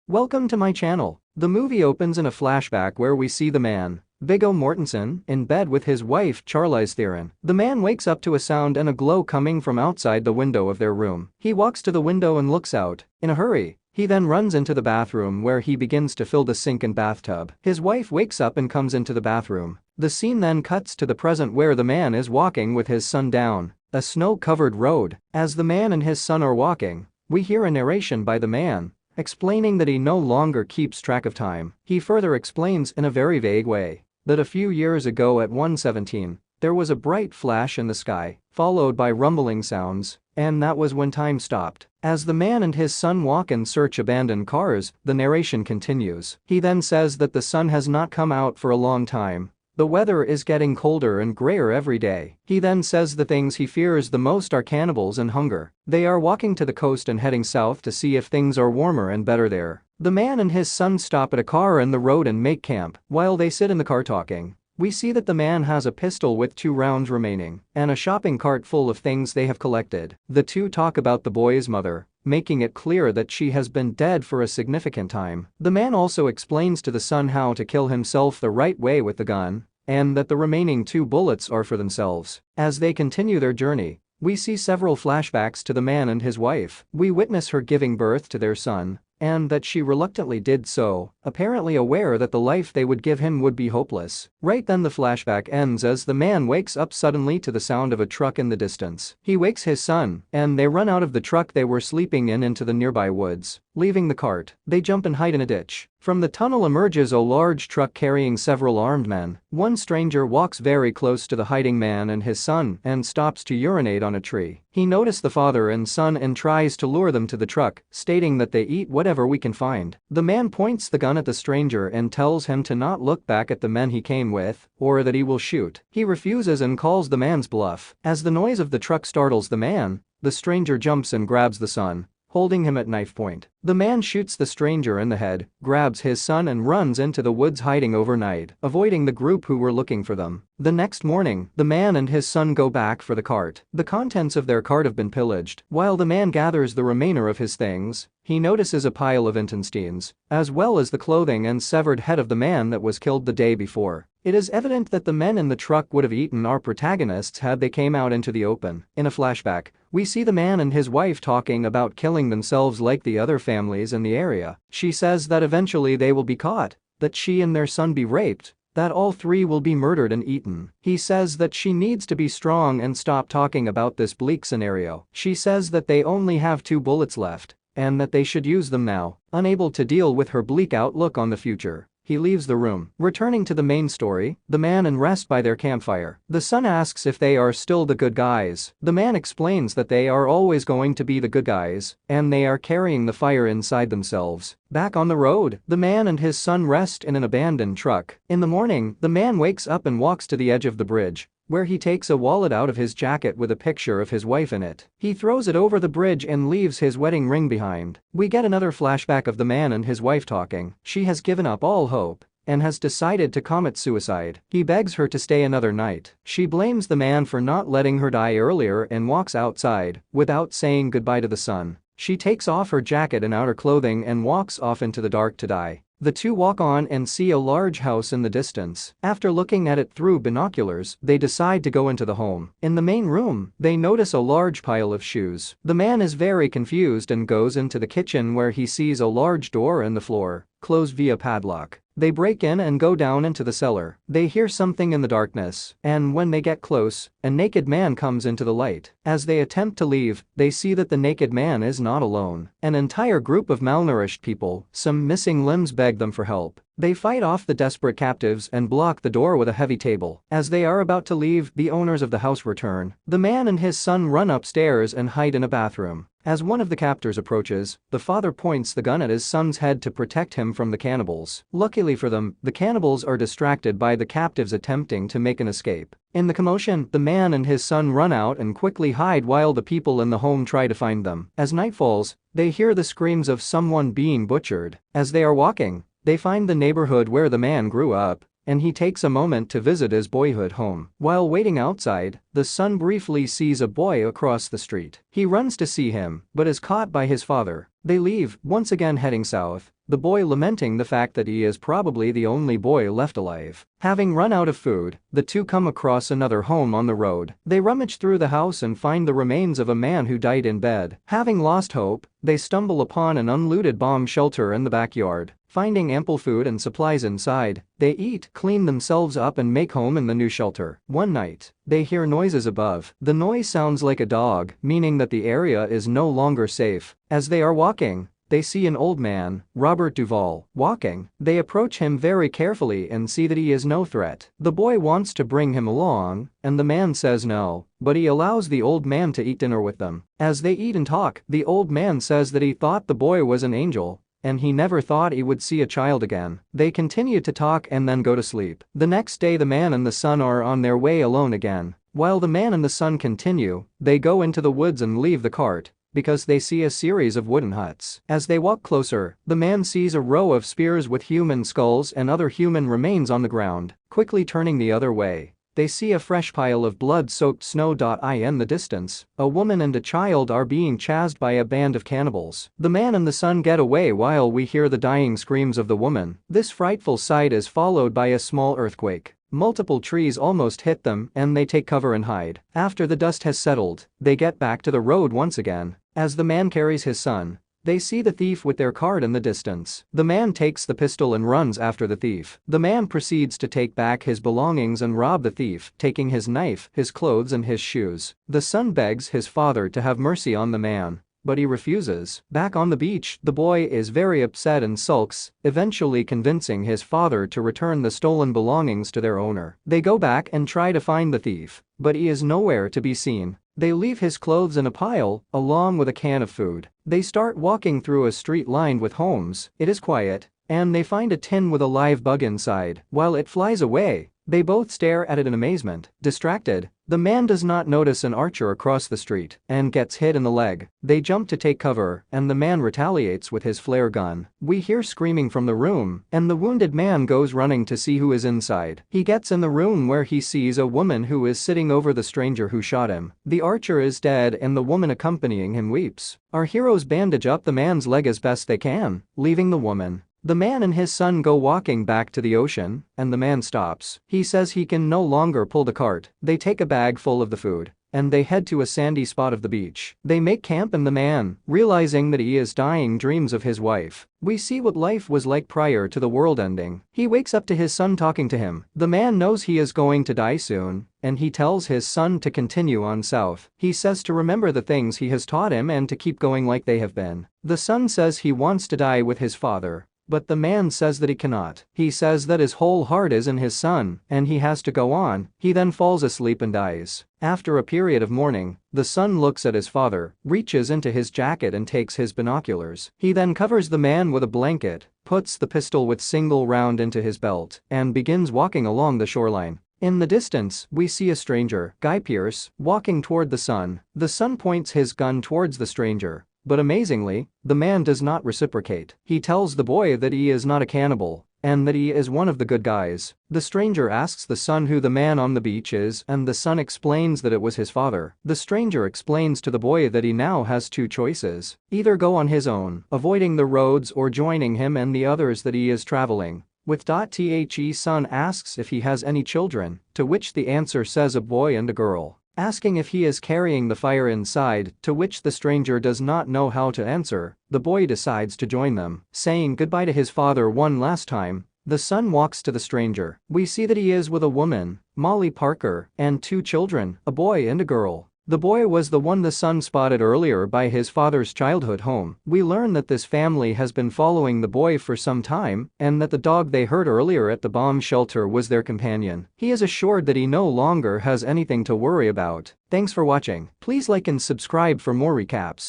Welcome to my channel. The movie opens in a flashback where we see the man, Viggo Mortensen, in bed with his wife Charlize Theron. The man wakes up to a sound and a glow coming from outside the window of their room. He walks to the window and looks out. In a hurry, he then runs into the bathroom where he begins to fill the sink and bathtub. His wife wakes up and comes into the bathroom. The scene then cuts to the present where the man is walking with his son down a snow-covered road. As the man and his son are walking, we hear a narration by the man, explaining that he no longer keeps track of time. He further explains in a very vague way that a few years ago at 1:17, there was a bright flash in the sky, followed by rumbling sounds, and that was when time stopped. As the man and his son walk and search abandoned cars, the narration continues. He then says that the sun has not come out for a long time. The weather is getting colder and grayer every day. He then says the things he fears the most are cannibals and hunger. They are walking to the coast and heading south to see if things are warmer and better there. The man and his son stop at a car in the road and make camp. While they sit in the car talking, we see that the man has a pistol with 2 rounds remaining and a shopping cart full of things they have collected. The two talk about the boy's mother, making it clear that she has been dead for a significant time. The man also explains to the son how to kill himself the right way with the gun, and that the remaining 2 bullets are for themselves. As they continue their journey, we see several flashbacks to the man and his wife. We witness her giving birth to their son, and that she reluctantly did so, apparently aware that the life they would give him would be hopeless. Right then the flashback ends as the man wakes up suddenly to the sound of a truck in the distance. He wakes his son, and they run out of the truck they were sleeping in into the nearby woods. Leaving the cart, they jump and hide in a ditch. From the tunnel emerges a large truck carrying several armed men. One stranger walks very close to the hiding man and his son and stops to urinate on a tree. He notices the father and son and tries to lure them to the truck, stating that they eat whatever we can find. The man points the gun at the stranger and tells him to not look back at the men he came with, or that he will shoot. He refuses and calls the man's bluff. As the noise of the truck startles the man, the stranger jumps and grabs the son, holding him at knife point. The man shoots the stranger in the head, grabs his son and runs into the woods hiding overnight, avoiding the group who were looking for them. The next morning, the man and his son go back for the cart. The contents of their cart have been pillaged. While the man gathers the remainder of his things, he notices a pile of intestines, as well as the clothing and severed head of the man that was killed the day before. It is evident that the men in the truck would have eaten our protagonists had they came out into the open. In a flashback, we see the man and his wife talking about killing themselves like the other families in the area. She says that eventually they will be caught, that she and their son be raped, that all 3 will be murdered and eaten. He says that she needs to be strong and stop talking about this bleak scenario. She says that they only have 2 bullets left, and that they should use them now. Unable to deal with her bleak outlook on the future, he leaves the room. Returning to the main story, the man and rest by their campfire. The son asks if they are still the good guys. The man explains that they are always going to be the good guys, and they are carrying the fire inside themselves. Back on the road, the man and his son rest in an abandoned truck. In the morning, the man wakes up and walks to the edge of the bridge, where he takes a wallet out of his jacket with a picture of his wife in it. He throws it over the bridge and leaves his wedding ring behind. We get another flashback of the man and his wife talking. She has given up all hope and has decided to commit suicide. He begs her to stay another night. She blames the man for not letting her die earlier and walks outside without saying goodbye to the son. She takes off her jacket and outer clothing and walks off into the dark to die. The two walk on and see a large house in the distance. After looking at it through binoculars, they decide to go into the home. In the main room, they notice a large pile of shoes. The man is very confused and goes into the kitchen where he sees a large door in the floor, closed via padlock. They break in and go down into the cellar. They hear something in the darkness, and when they get close, a naked man comes into the light. As they attempt to leave, they see that the naked man is not alone. An entire group of malnourished people, some missing limbs, beg them for help. They fight off the desperate captives and block the door with a heavy table. As they are about to leave, the owners of the house return. The man and his son run upstairs and hide in a bathroom. As one of the captors approaches, the father points the gun at his son's head to protect him from the cannibals. Luckily for them, the cannibals are distracted by the captives attempting to make an escape. In the commotion, the man and his son run out and quickly hide while the people in the home try to find them. As night falls, they hear the screams of someone being butchered. As they are walking, they find the neighborhood where the man grew up, and he takes a moment to visit his boyhood home. While waiting outside, the son briefly sees a boy across the street. He runs to see him, but is caught by his father. They leave, once again heading south, the boy lamenting the fact that he is probably the only boy left alive. Having run out of food, the two come across another home on the road. They rummage through the house and find the remains of a man who died in bed. Having lost hope, they stumble upon an unlooted bomb shelter in the backyard. Finding ample food and supplies inside, they eat, clean themselves up and make home in the new shelter. One night, they hear noises above. The noise sounds like a dog, meaning that the area is no longer safe. As they are walking, they see an old man, Robert Duvall, walking. They approach him very carefully and see that he is no threat. The boy wants to bring him along, and the man says no, but he allows the old man to eat dinner with them. As they eat and talk, the old man says that he thought the boy was an angel, and he never thought he would see a child again. They continue to talk and then go to sleep. The next day the man and the son are on their way alone again. While the man and the son continue, they go into the woods and leave the cart, because they see a series of wooden huts. As they walk closer, the man sees a row of spears with human skulls and other human remains on the ground. Quickly turning the other way, they see a fresh pile of blood-soaked snow. In the distance, a woman and a child are being chased by a band of cannibals. The man and the son get away while we hear the dying screams of the woman. This frightful sight is followed by a small earthquake. Multiple trees almost hit them and they take cover and hide. After the dust has settled, they get back to the road once again. As the man carries his son, they see the thief with their cart in the distance. The man takes the pistol and runs after the thief. The man proceeds to take back his belongings and rob the thief, taking his knife, his clothes and his shoes. The son begs his father to have mercy on the man, but he refuses. Back on the beach, the boy is very upset and sulks, eventually convincing his father to return the stolen belongings to their owner. They go back and try to find the thief, but he is nowhere to be seen. They leave his clothes in a pile, along with a can of food. They start walking through a street lined with homes. It is quiet, and they find a tin with a live bug inside. While it flies away, they both stare at it in amazement. Distracted, the man does not notice an archer across the street and gets hit in the leg. They jump to take cover, and the man retaliates with his flare gun. We hear screaming from the room, and the wounded man goes running to see who is inside. He gets in the room where he sees a woman who is sitting over the stranger who shot him. The archer is dead and the woman accompanying him weeps. Our heroes bandage up the man's leg as best they can, leaving the woman. The man and his son go walking back to the ocean, and the man stops. He says he can no longer pull the cart. They take a bag full of the food, and they head to a sandy spot of the beach. They make camp and the man, realizing that he is dying, dreams of his wife. We see what life was like prior to the world ending. He wakes up to his son talking to him. The man knows he is going to die soon, and he tells his son to continue on south. He says to remember the things he has taught him and to keep going like they have been. The son says he wants to die with his father, but the man says that he cannot. He says that his whole heart is in his son, and he has to go on. He then falls asleep and dies. After a period of mourning, the son looks at his father, reaches into his jacket and takes his binoculars. He then covers the man with a blanket, puts the pistol with single round into his belt, and begins walking along the shoreline. In the distance, we see a stranger, Guy Pearce, walking toward the son. The son points his gun towards the stranger, but amazingly, the man does not reciprocate. He tells the boy that he is not a cannibal, and that he is one of the good guys. The stranger asks the son who the man on the beach is, and the son explains that it was his father. The stranger explains to the boy that he now has two choices: either go on his own, avoiding the roads, or joining him and the others that he is traveling with. The son asks if he has any children, to which the answer says a boy and a girl. Asking if he is carrying the fire inside, to which the stranger does not know how to answer, the boy decides to join them. Saying goodbye to his father one last time, the son walks to the stranger. We see that he is with a woman, Molly Parker, and two children, a boy and a girl. The boy was the one the son spotted earlier by his father's childhood home. We learn that this family has been following the boy for some time, and that the dog they heard earlier at the bomb shelter was their companion. He is assured that he no longer has anything to worry about. Thanks for watching. Please like and subscribe for more recaps.